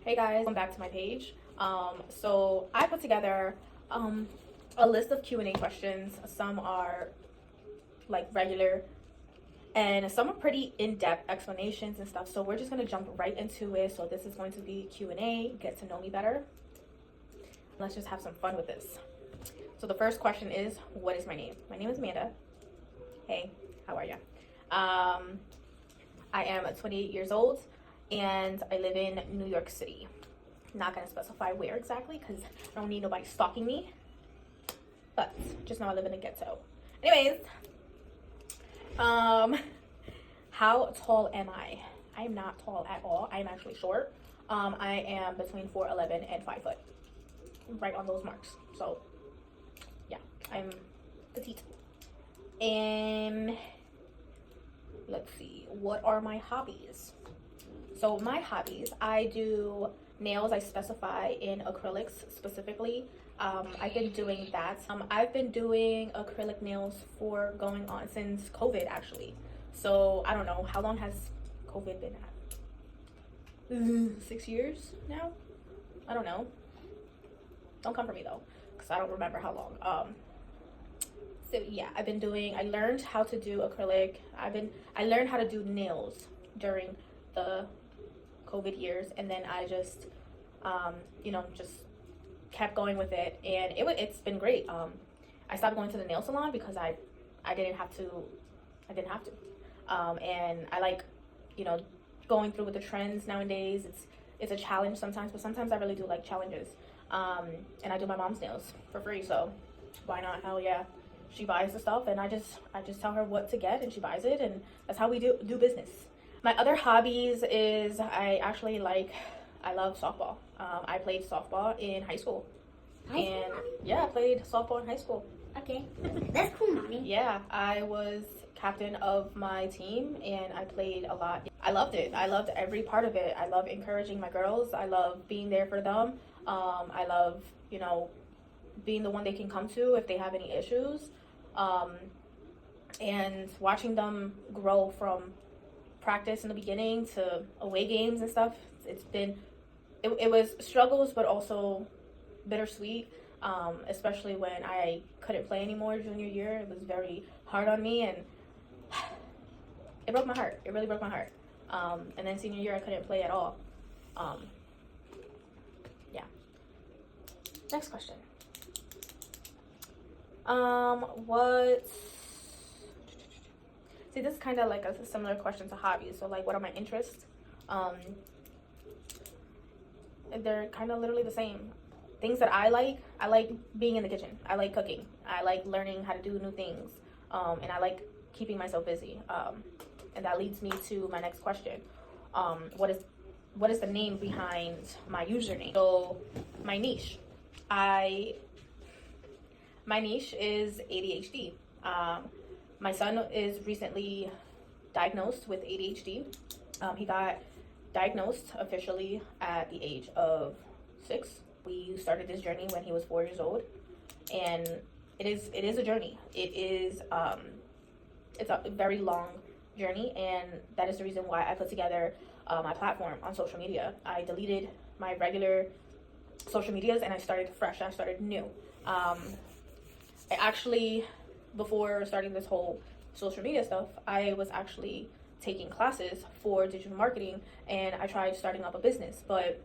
Hey guys, welcome back to my page. So I put together a list of Q&A questions. Some are like regular and some are pretty in-depth explanations and stuff. So we're just gonna jump right into it. So this is going to be Q&A, get to know me better. Let's just have some fun with this. So the first question is, what is my name? My name is Amanda. Hey, how are you? I am 28 years old and I live in New York City. Not gonna specify where exactly because I don't need nobody stalking me, but just know I live in a ghetto. Anyways, how tall am I? I'm not tall at all. I'm actually short. I am between 4'11" and 5 foot, right on those marks. So yeah, I'm petite. And let's see, what are my hobbies? So my hobbies, I do nails. I specify in acrylics specifically. I've been doing that. I've been doing acrylic nails for going on since COVID actually. So I don't know, how long has COVID been at? 6 years now? I don't know. Don't come for me though, because I don't remember how long. So yeah, I learned how to do acrylic. I learned how to do nails during the COVID years, and then I just just kept going with it, and it's been great. I stopped going to the nail salon because I didn't have to. And I like going through with the trends nowadays. It's a challenge sometimes, but sometimes I really do like challenges. And I do my mom's nails for free, so why not? Hell yeah. She buys the stuff and I just tell her what to get and she buys it, and that's how we do business. My other hobbies is I love softball. I played softball in high school. Yeah, I played softball in high school. Okay. That's cool, mommy. Yeah, I was captain of my team and I played a lot. I loved it. I loved every part of it. I love encouraging my girls. I love being there for them. I love, being the one they can come to if they have any issues. And watching them grow from practice in the beginning to away games and stuff. It was struggles, but also bittersweet. Especially when I couldn't play anymore junior year. It was very hard on me and it broke my heart. It really broke my heart. And then senior year I couldn't play at all. Yeah. Next question. See, this is kind of like a similar question to hobbies. So like, what are my interests? They're kind of literally the same. Things that I like being in the kitchen. I like cooking. I like learning how to do new things. And I like keeping myself busy. And that leads me to my next question. What is the name behind my username? So my niche. My niche is ADHD. My son is recently diagnosed with ADHD. He got diagnosed officially at the age of 6. We started this journey when he was 4 years old, and it is a journey. It's a very long journey, and that is the reason why I put together my platform on social media. I deleted my regular social medias and I started fresh. I started new. I actually, before starting this whole social media stuff, I was actually taking classes for digital marketing, and I tried starting up a business, but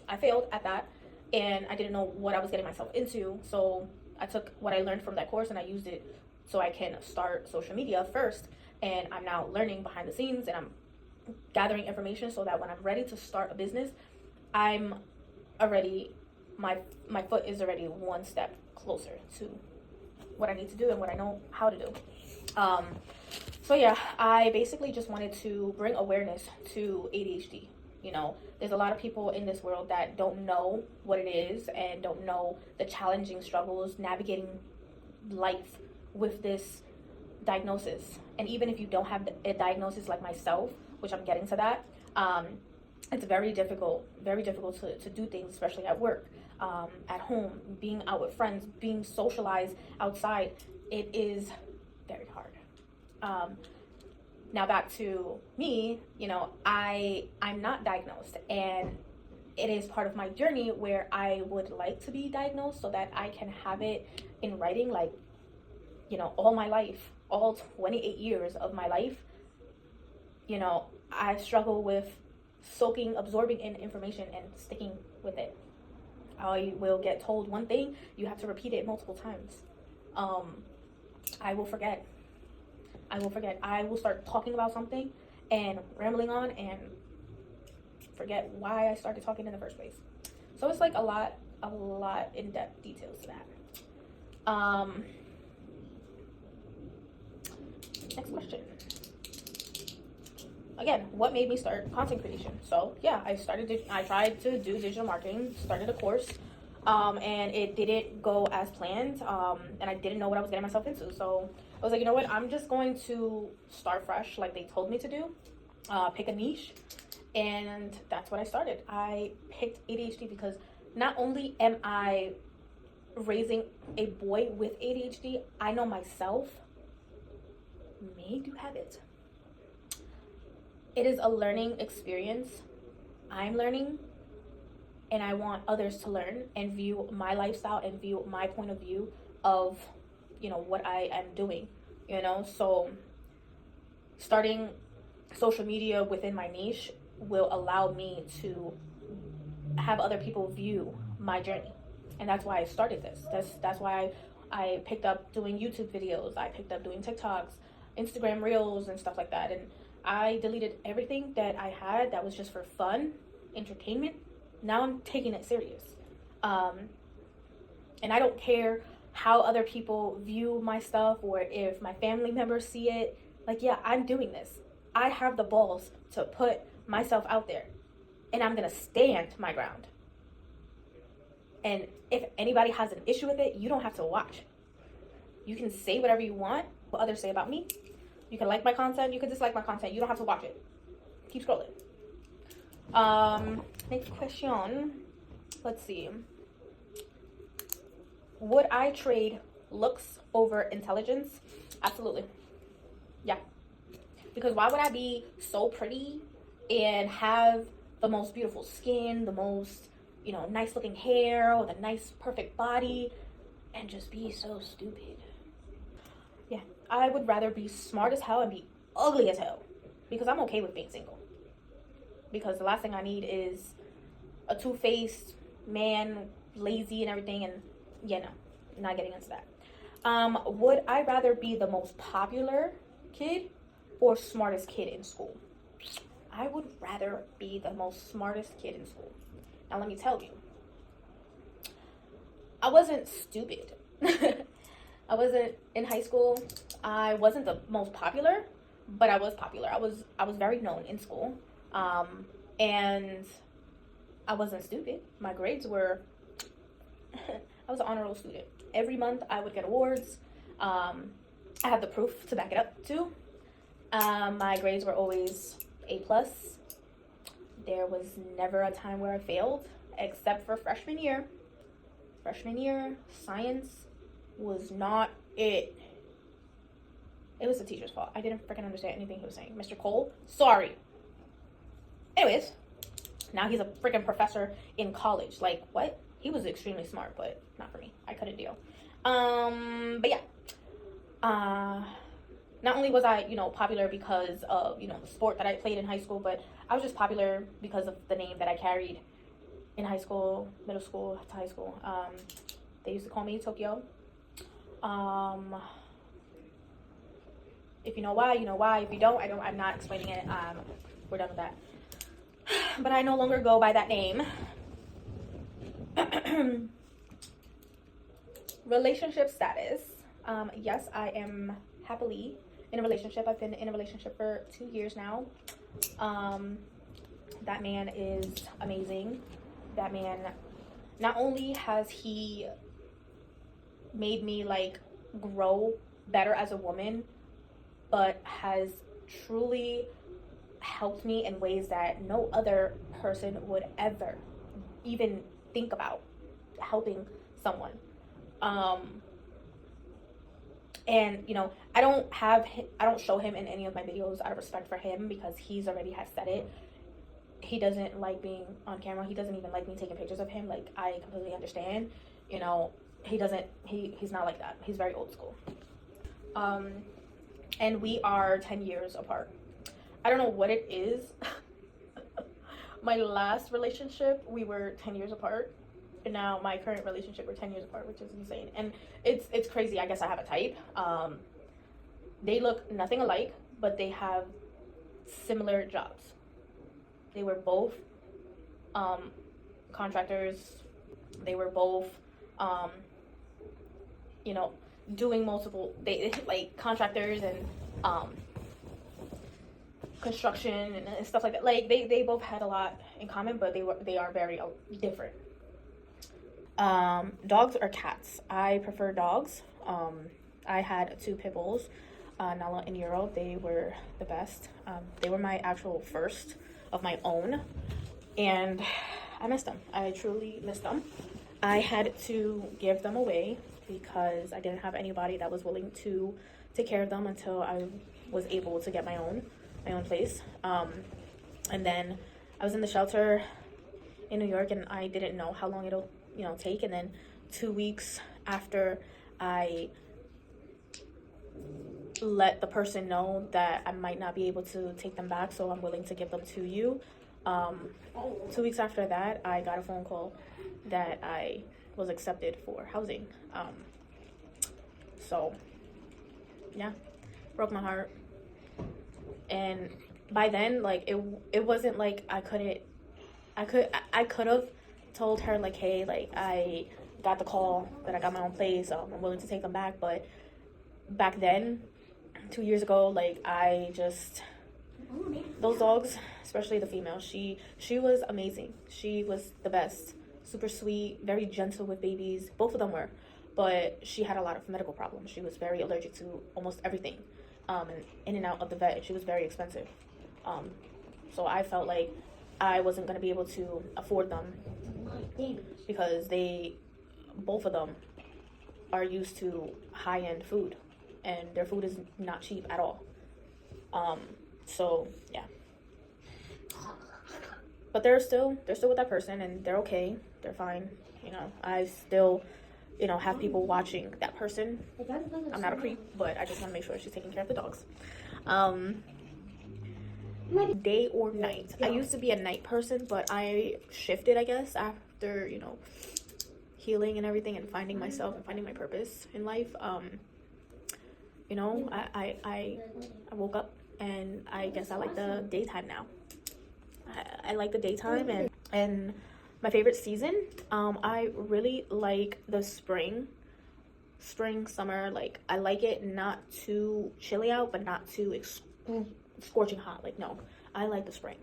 I failed at that, and I didn't know what I was getting myself into. So I took what I learned from that course and I used it so I can start social media first, and I'm now learning behind the scenes and I'm gathering information so that when I'm ready to start a business, I'm already, my foot is already one step closer to what I need to do and what I know how to do. So yeah, I basically just wanted to bring awareness to ADHD. There's a lot of people in this world that don't know what it is and don't know the challenging struggles navigating life with this diagnosis. And even if you don't have a diagnosis like myself, which I'm getting to that, it's very difficult to do things, especially at work, at home, being out with friends, being socialized outside. It is very hard. Now back to me, I'm not diagnosed, and it is part of my journey where I would like to be diagnosed so that I can have it in writing, like, all my life, all 28 years of my life, I struggle with absorbing in information and sticking with it. I will get told one thing, you have to repeat it multiple times. I will forget. I will start talking about something and rambling on and forget why I started talking in the first place. So it's like a lot in-depth details to that. Next question. Again, what made me start content creation? So yeah, I tried to do digital marketing, started a course, and it didn't go as planned, and I didn't know what I was getting myself into. So I was like, you know what, I'm just going to start fresh like they told me to do, pick a niche, and that's what I started. I picked ADHD because not only am I raising a boy with ADHD, I know myself may do have it. It is a learning experience. I'm learning, and I want others to learn and view my lifestyle and view my point of view of, what I am doing, So starting social media within my niche will allow me to have other people view my journey. And that's why I started this. That's why I picked up doing YouTube videos. I picked up doing TikToks, Instagram Reels, and stuff like that. And I deleted everything that I had that was just for fun, entertainment. Now I'm taking it serious. And I don't care how other people view my stuff or if my family members see it. Like, yeah, I'm doing this. I have the balls to put myself out there, and I'm going to stand my ground. And if anybody has an issue with it, you don't have to watch. You can say whatever you want, what others say about me. You can like my content, you can dislike my content. You don't have to watch it. Keep scrolling. Next question. Let's see. Would I trade looks over intelligence? Absolutely. Yeah. Because why would I be so pretty and have the most beautiful skin, the most, nice looking hair, or the nice perfect body, and just be so stupid? Yeah, I would rather be smart as hell and be ugly as hell, because I'm okay with being single. Because the last thing I need is a two-faced man, lazy and everything, and no, not getting into that. Would I rather be the most popular kid or smartest kid in school? I would rather be the most smartest kid in school. Now let me tell you, I wasn't stupid. I wasn't in high school. I wasn't the most popular, but I was popular. I was very known in school, and I wasn't stupid. My grades were. I was an honor roll student. Every month I would get awards. I have the proof to back it up too. My grades were always A+. There was never a time where I failed, except for freshman year. Freshman year, science was not it. It was the teacher's fault. I didn't freaking understand anything he was saying. Mr. Cole, sorry. Anyways, now he's a freaking professor in college. Like, what? He was extremely smart, but not for me. I couldn't deal. But yeah. Not only was I, popular because of, the sport that I played in high school, but I was just popular because of the name that I carried in high school, middle school to high school. They used to call me Tokyo. If you know why, you know why. If you don't, I'm not explaining it. We're done with that. But I no longer go by that name. Relationship status. Yes, I am happily in a relationship. I've been in a relationship for 2 years now. That man is amazing. That man, not only has he made me grow better as a woman, but has truly helped me in ways that no other person would ever even think about helping someone. And I don't show him in any of my videos out of respect for him, because he's already has said it. he doesn't like being on camera. He doesn't even like me taking pictures of him. Like, I completely understand. You know, he's not like that. He's very old school. And we are 10 years apart. I don't know what it is. My last relationship, we were 10 years apart. And now my current relationship, we're 10 years apart, which is insane. And it's crazy. I guess I have a type. They look nothing alike, but they have similar jobs. They were both contractors. They were both, you know, doing multiple, they like contractors and construction and stuff like that. Like they both had a lot in common, but they are very different. Dogs or cats? I prefer dogs. I had 2 pit bulls, Nala and Euro. They were the best. They were my actual first of my own, and I missed them. I truly missed them. I had to give them away because I didn't have anybody that was willing to take care of them until I was able to get my own place. And then I was in the shelter in New York, and I didn't know how long it'll take. And then 2 weeks after I let the person know that I might not be able to take them back, so I'm willing to give them to you. 2 weeks after that, I got a phone call that I was accepted for housing. So yeah, broke my heart. And by then, like, it wasn't like I could have told her, like, hey, like, I got the call that I got my own place, I'm willing to take them back. But back then, 2 years ago, like, those dogs, especially the female, she was amazing. She was the best. Super sweet, very gentle with babies. Both of them were. But she had a lot of medical problems. She was very allergic to almost everything. And in and out of the vet, she was very expensive. So I felt like I wasn't going to be able to afford them because both of them are used to high-end food, and their food is not cheap at all. So yeah. But they're still with that person, and they're okay. They're fine. I still, have people watching that person. I'm not a creep, but I just want to make sure she's taking care of the dogs. Day or night? I used to be a night person, but I shifted, I guess, after, healing and everything, and finding myself and finding my purpose in life. I woke up, and I guess I like the daytime now. I like the daytime, and my favorite season, I really like the spring, summer. Like, I like it not too chilly out, but not too scorching hot. Like, no, I like the spring.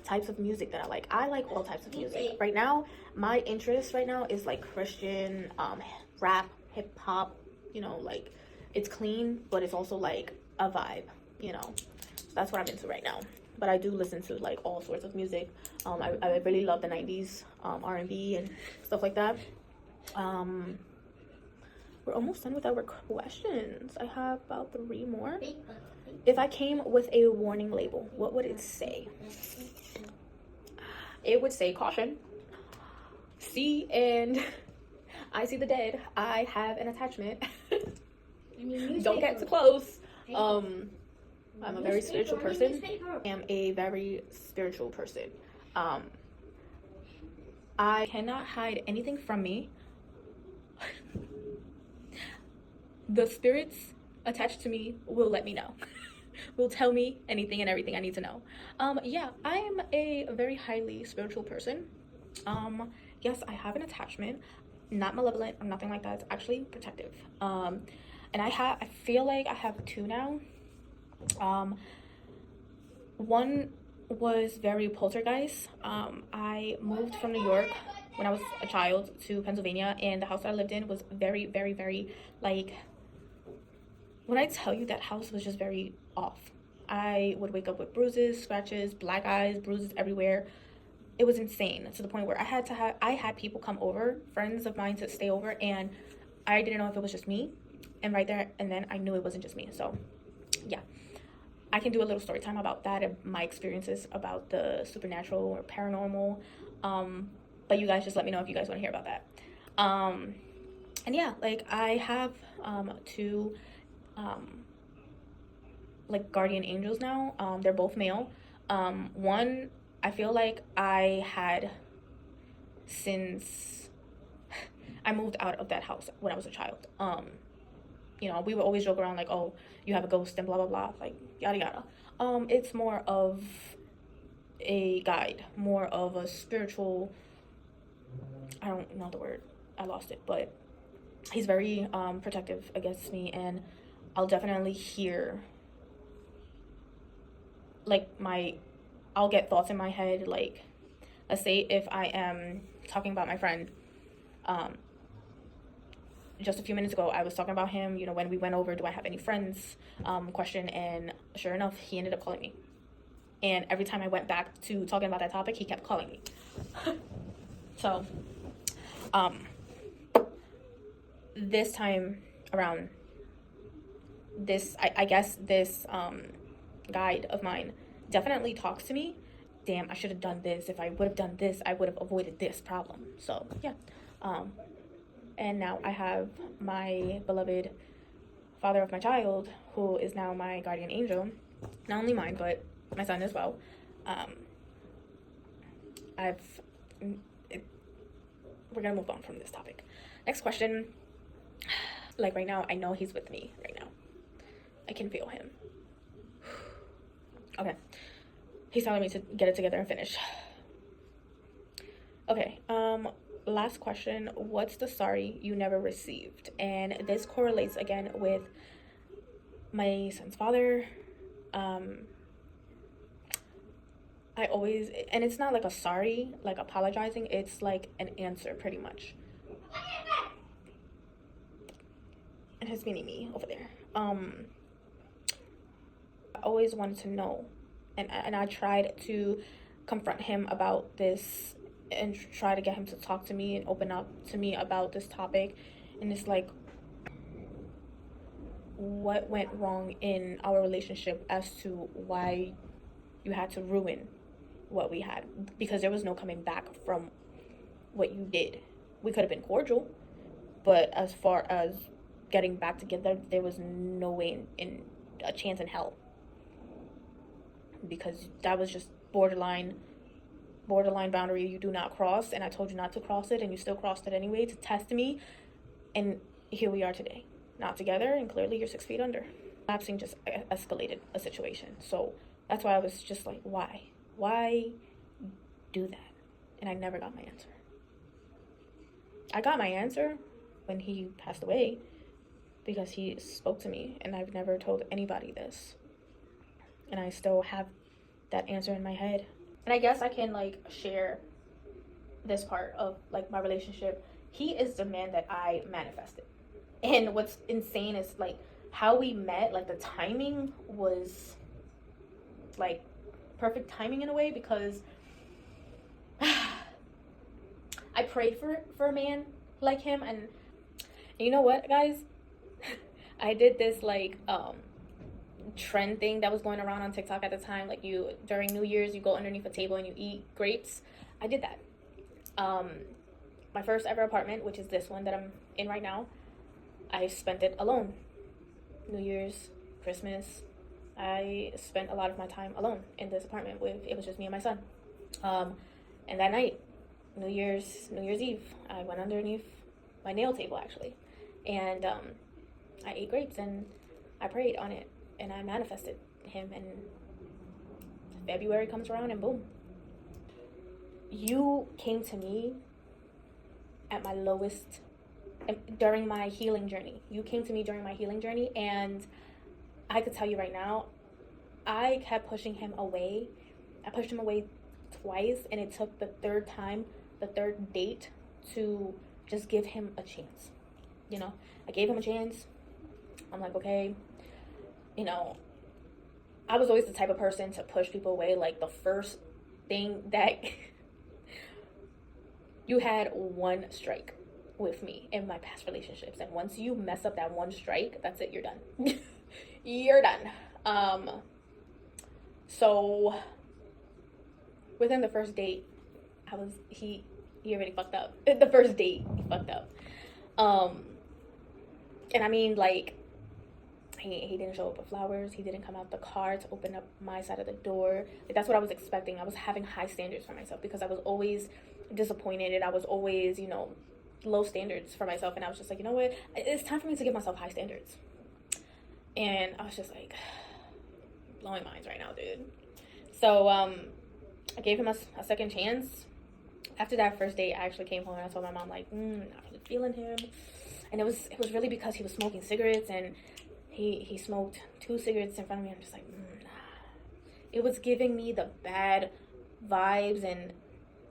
Types of music that I like all types of music. Right now, my interest right now is like Christian, rap, hip hop. Like, it's clean, but it's also like a vibe. So that's what I'm into right now. But I do listen to like all sorts of music. I really love the 90s, R&B and stuff like that. We're almost done with our questions. I have about 3 more. If I came with a warning label, what would it say? It would say caution. See, and I see the dead. I have an attachment. Don't get too close. I'm a very spiritual person. I am a very spiritual person. I cannot hide anything from me. The spirits attached to me will let me know. Will tell me anything and everything I need to know. Yeah, I am a very highly spiritual person. Yes, I have an attachment. Not malevolent or nothing like that. It's actually protective. And I feel like I have 2 now. One was very poltergeist. I moved from New York when I was a child to Pennsylvania, and the house that I lived in was very, very, very, like, when I tell you, that house was just very off. I would wake up with bruises, scratches, black eyes, bruises everywhere. It was insane, to the point where I had people come over, friends of mine, to stay over, and I didn't know if it was just me. And right there and then I knew it wasn't just me. So yeah, I can do a little story time about that and my experiences about the supernatural or paranormal. But you guys just let me know if you guys want to hear about that. And yeah, like I have two like guardian angels now. They're both male. One I feel like I had since I moved out of that house when I was a child. You know, we would always joke around like, oh, you have a ghost and blah blah blah, like yada yada. It's more of a guide, more of a spiritual, I don't know the word, I lost it, but he's very protective against me, and I'll definitely hear like I'll get thoughts in my head, like let's say if I am talking about my friend, just a few minutes ago I was talking about him, you know, when we went over do I have any friends question, and sure enough he ended up calling me, and every time I went back to talking about that topic he kept calling me. So this time around, this I guess this guide of mine definitely talks to me. Damn, I should have done this. If I would have done this, I would have avoided this problem. So yeah. And now I have my beloved father of my child, who is now my guardian angel. Not only mine, but my son as well. We're gonna move on from this topic. Next question. Like right now, I know he's with me right now. I can feel him. Okay. He's telling me to get it together and finish. Okay, last question. What's the sorry you never received? And this correlates again with my son's father. I always, and it's not like a sorry, like apologizing, it's like an answer pretty much. And his mini me over there. I always wanted to know, and I tried to confront him about this and try to get him to talk to me and open up to me about this topic. And it's like, what went wrong in our relationship as to why you had to ruin what we had? Because there was no coming back from what you did. We could have been cordial, but as far as getting back together, there was no way in a chance in hell, because that was just borderline boundary you do not cross, and I told you not to cross it, and you still crossed it anyway to test me, and here we are today, not together, and clearly you're 6 feet under. Lapsing just escalated a situation, so that's why I was just like, why do that? And I never got my answer. I got my answer when he passed away, because he spoke to me, and I've never told anybody this, and I still have that answer in my head. And I guess I can like share this part of like my relationship. He is the man that I manifested, and what's insane is like how we met. Like the timing was like perfect timing in a way, because I prayed for a man like him. And you know what, guys, I did this like trend thing that was going around on TikTok at the time, like you during New Year's you go underneath a table and you eat grapes. I did that. My first ever apartment, which is this one that I'm in right now, I spent it alone. New Year's, Christmas, I spent a lot of my time alone in this apartment it was just me and my son. And that night, New Year's Eve, I went underneath my nail table actually, and I ate grapes and I prayed on it and I manifested him, and February comes around and boom. You came to me at my lowest during my healing journey. You came to me during my healing journey, and I could tell you right now, I kept pushing him away. I pushed him away twice, and it took the third date to just give him a chance. You know, I gave him a chance. I'm like, okay, you know, I was always the type of person to push people away. Like the first thing that you had one strike with me in my past relationships, and once you mess up that one strike, that's it, you're done. You're done. So within the first date, he already fucked up. The first date, he fucked up. And I mean, like, he didn't show up with flowers. He didn't come out the car to open up my side of the door. Like, that's what I was expecting. I was having high standards for myself because I was always disappointed, and I was always, low standards for myself. And I was just like, you know what? It's time for me to give myself high standards. And I was just like, blowing minds right now, dude. So I gave him a second chance. After that first date, I actually came home and I told my mom, like, not really feeling him. And it was really because he was smoking cigarettes, and he smoked 2 cigarettes in front of me. I'm just like, nah. It was giving me the bad vibes, and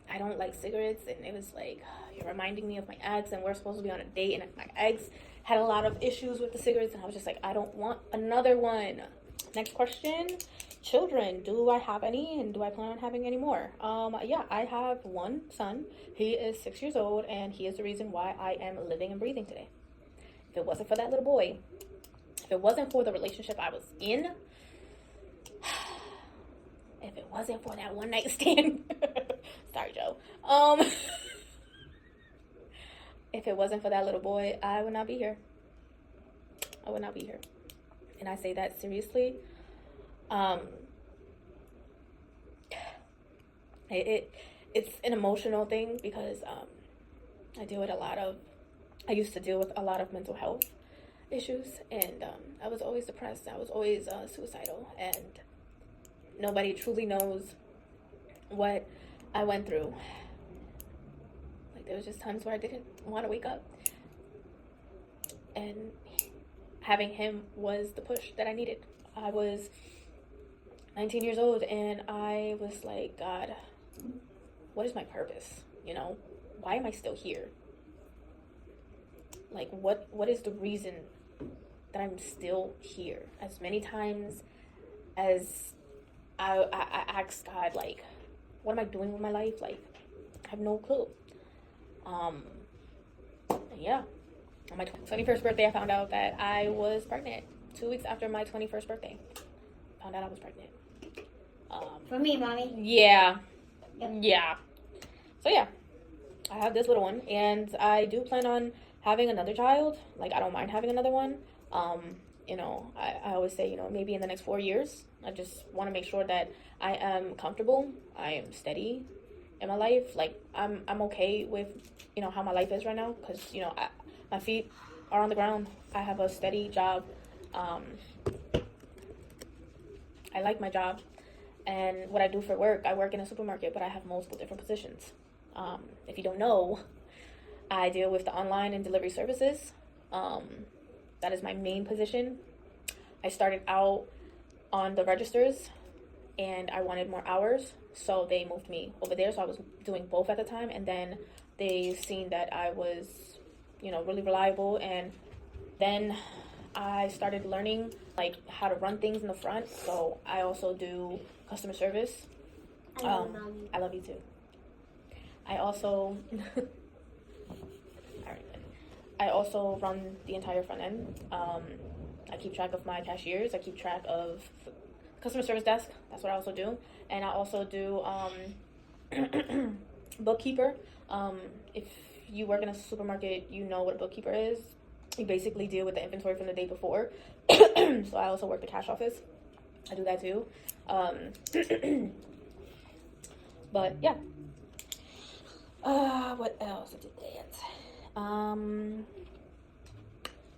I don't like cigarettes. And it was like, you're reminding me of my ex, and we're supposed to be on a date, and my ex had a lot of issues with the cigarettes, and I was just like, I don't want another one. Next question. Children, do I have any, and do I plan on having any more? Yeah, I have one son. He is 6 years old, and he is the reason why I am living and breathing today. If it wasn't for that little boy, if it wasn't for the relationship I was in, if it wasn't for that one night stand, sorry, Joe. If it wasn't for that little boy, I would not be here. I would not be here. And I say that seriously. It's an emotional thing because I used to deal with a lot of mental health issues, and I was always depressed. I was always suicidal, and nobody truly knows what I went through. Like, there was just times where I didn't want to wake up, and having him was the push that I needed. I was 19 years old, and I was like, God, what is my purpose? Why am I still here? Like, what is the reason that I'm still here? As many times as I asked God, like, what am I doing with my life? Like, I have no clue. Yeah. On my 21st birthday, I found out that I was pregnant. 2 weeks after my 21st birthday, found out I was pregnant. For me, mommy. Yeah. Yep. Yeah. So yeah, I have this little one, and I do plan on having another child. Like, I don't mind having another one. I always say, maybe in the next 4 years. I just want to make sure that I am comfortable. I am steady in my life. Like, I'm okay with, how my life is right now, because, my feet are on the ground. I have a steady job. I like my job. And what I do for work, I work in a supermarket, but I have multiple different positions. If you don't know, I deal with the online and delivery services. That is my main position. I started out on the registers, and I wanted more hours, so they moved me over there. So I was doing both at the time, and then they seen that I was, really reliable, and then I started learning, like, how to run things in the front. So I also do customer service. I love you too. I also I also run the entire front end. I keep track of my cashiers. I keep track of customer service desk. That's what I also do. And I also do bookkeeper. If you work in a supermarket, you know what a bookkeeper is. You basically deal with the inventory from the day before. So I also work the cash office. I do that too. But yeah. What else did that?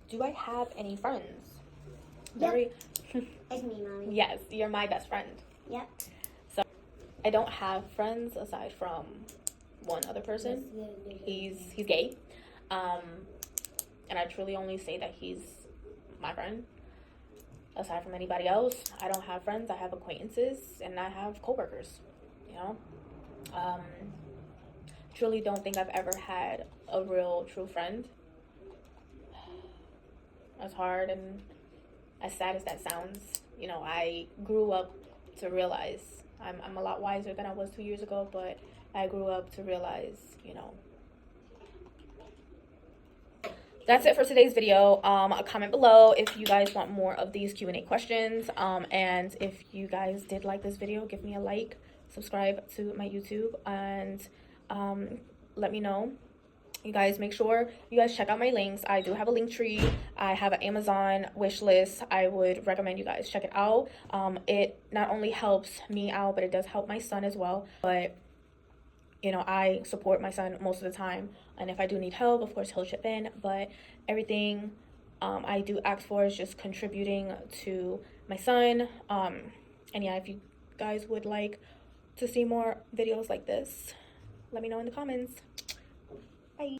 Do I have any friends? Yep. It's me, mommy. Yes, you're my best friend. Yep. So I don't have friends aside from one other person. He's gay. And I truly only say that he's my friend. Aside from anybody else, I don't have friends. I have acquaintances, and I have coworkers. Truly don't think I've ever had a real true friend. As hard and as sad as that sounds, I grew up to realize I'm a lot wiser than I was 2 years ago, but I grew up to realize, that's it for today's video. Comment below if you guys want more of these Q&A questions. And if you guys did like this video, give me a like, subscribe to my YouTube, and let me know. You guys make sure you guys check out my links. I do have a link tree. I have an Amazon wish list. I would recommend you guys check it out. It not only helps me out, but it does help my son as well. But you know, I support my son most of the time, and if I do need help, of course he'll chip in. But everything I do ask for is just contributing to my son. And yeah, if you guys would like to see more videos like this, let me know in the comments. Bye.